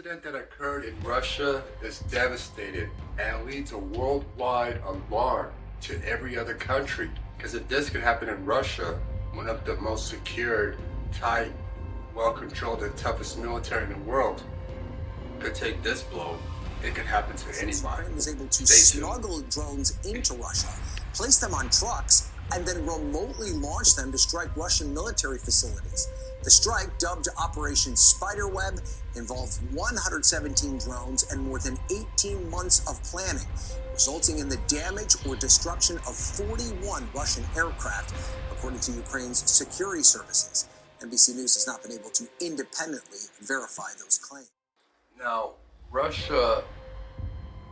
incident that occurred in Russia is devastating and leads a worldwide alarm to every other country. Because if this could happen in Russia, one of the most secured, tight, well-controlled, and toughest military in the world, could take this blow, it could happen to anybody. Ukraine was able to smuggle drones into Russia, place them on trucks, and then remotely launch them to strike Russian military facilities. The strike, dubbed Operation Spiderweb, involved 117 drones and more than 18 months of planning, resulting in the damage or destruction of 41 Russian aircraft, according to Ukraine's security services. NBC News has not been able to independently verify those claims. Now, Russia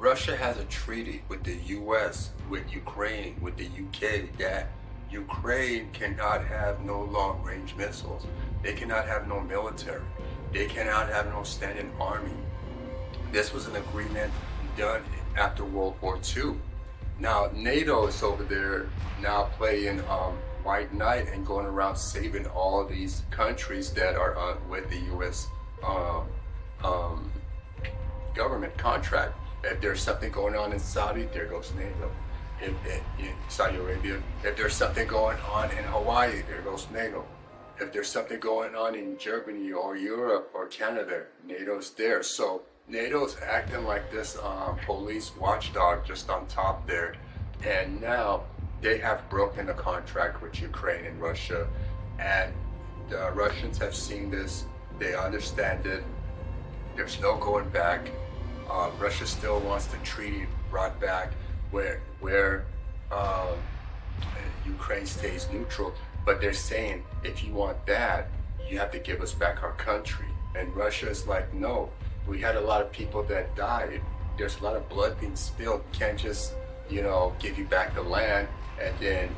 has a treaty with the U.S., with Ukraine, with the U.K. that Ukraine cannot have no long-range missiles. They cannot have no military. They cannot have no standing army. This was an agreement done after World War II. Now, NATO is over there now playing White Knight and going around saving all these countries that are with the U.S. Government contract. If there's something going on in Saudi, there goes NATO. In Saudi Arabia, if there's something going on in Hawaii, there goes NATO. If there's something going on in Germany or Europe or Canada, NATO's there. So NATO's acting like this police watchdog just on top there. And now they have broken the contract with Ukraine and Russia. And the Russians have seen this. They understand it. There's no going back. Russia still wants the treaty brought back where Ukraine stays neutral, but they're saying if you want that, you have to give us back our country. And Russia is like, no, we had a lot of people that died. There's a lot of blood being spilled. Can't just, give you back the land and then,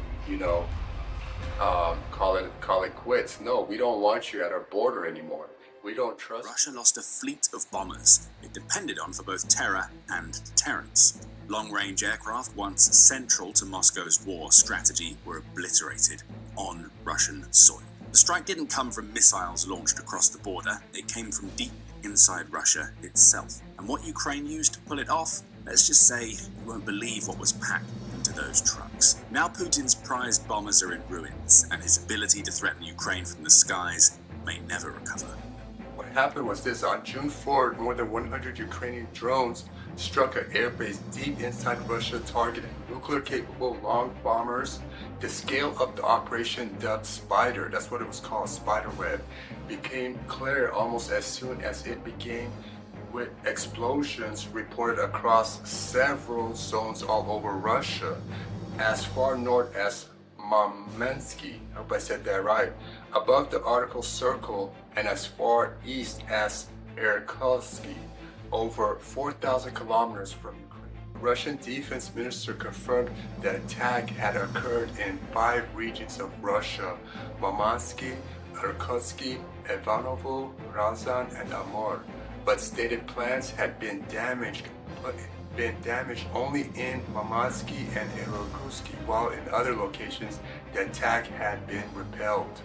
call it quits. No, we don't want you at our border anymore. We don't trust. Russia lost a fleet of bombers it depended on for both terror and deterrence. Long-range aircraft, once central to Moscow's war strategy, were obliterated on Russian soil. The strike didn't come from missiles launched across the border. It came from deep inside Russia itself. And what Ukraine used to pull it off? Let's just say you won't believe what was packed into those trucks. Now Putin's prized bombers are in ruins, and his ability to threaten Ukraine from the skies may never recover. What happened was this: on June 4th, more than 100 Ukrainian drones struck an airbase deep inside Russia, targeting nuclear-capable long bombers. The scale of the operation, dubbed Spider, that's what it was called, Spiderweb, became clear almost as soon as it began, with explosions reported across several zones all over Russia, as far north as Murmansk, I hope I said that right, above the Arctic Circle, and as far east as Irkutsk, over 4,000 kilometers from Ukraine. Russian defense minister confirmed the attack had occurred in 5 regions of Russia: Murmansk, Irkutsk, Ivanovo, Ryazan, and Amur, but stated plans had been damaged only in Murmansk and Irkutsk, while in other locations the attack had been repelled.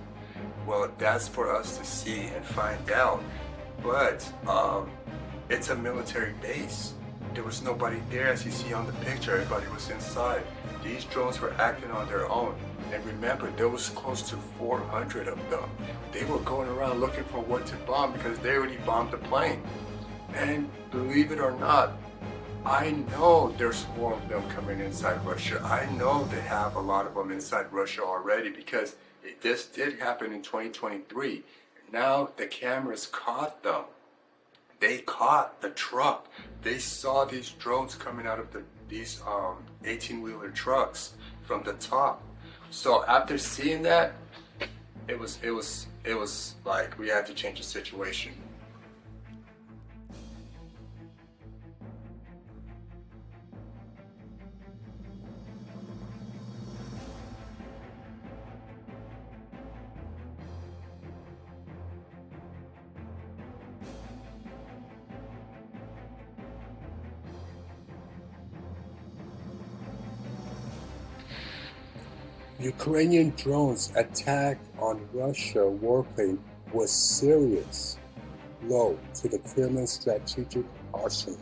Well, that's for us to see and find out, but it's a military base. There was nobody there, as you see on the picture. Everybody was inside. These drones were acting on their own. And remember, there was close to 400 of them. They were going around looking for what to bomb because they already bombed the plane. And believe it or not, I know there's more of them coming inside Russia. I know they have a lot of them inside Russia already, because this did happen in 2023. Now the cameras caught them. They caught the truck. They saw these drones coming out of these 18-wheeler trucks from the top. So after seeing that, it was like we had to change the situation. Ukrainian drones attack on Russia warplane was serious. blow to the Kremlin's strategic arsenal.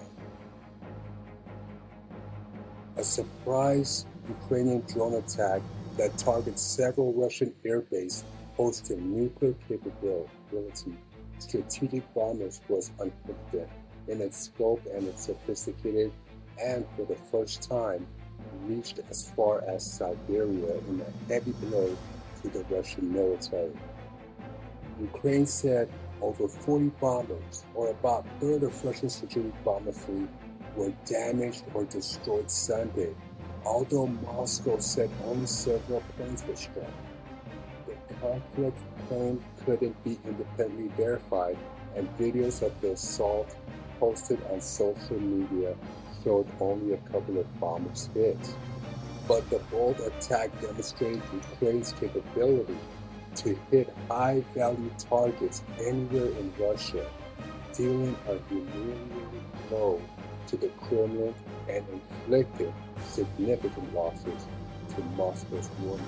A surprise Ukrainian drone attack that targets several Russian air bases hosting nuclear capability strategic bombers was unprecedented in its scope and its sophisticated, and for the first time reached as far as Siberia in a heavy blow to the Russian military. Ukraine said over 40 bombers, or about a third of Russian strategic bomber fleet, were damaged or destroyed Sunday, although Moscow said only several planes were struck. The conflict claim couldn't be independently verified, and videos of the assault posted on social media showed only a couple of bombers hit. But the bold attack demonstrated Ukraine's capability to hit high-value targets anywhere in Russia, dealing a humiliating blow to the Kremlin and inflicted significant losses to Moscow's warning.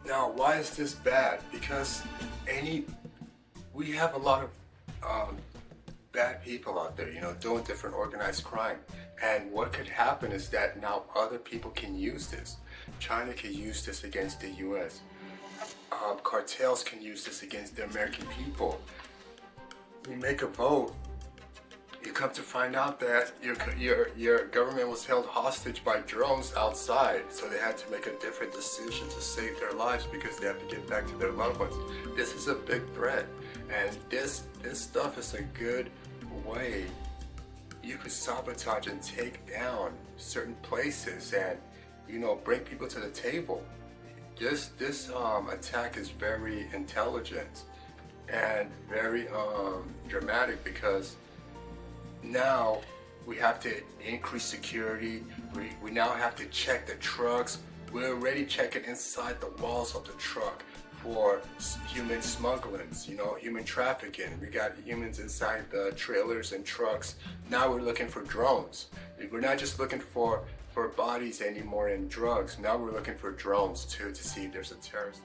Now, why is this bad? Because we have a lot of bad people out there, doing different organized crime. And what could happen is that now other people can use this. China can use this against the U.S. Cartels can use this against the American people. You make a vote, you come to find out that your government was held hostage by drones outside, so they had to make a different decision to save their lives because they have to get back to their loved ones. This is a big threat, and this stuff is a good way you could sabotage and take down certain places and bring people to the table. This attack is very intelligent and very dramatic because now we have to increase security. We now have to check the trucks. We're already checking inside the walls of the truck for human smuggling, human trafficking. We got humans inside the trailers and trucks. Now we're looking for drones. We're not just looking for bodies anymore and drugs. Now we're looking for drones too to see if there's a terrorist.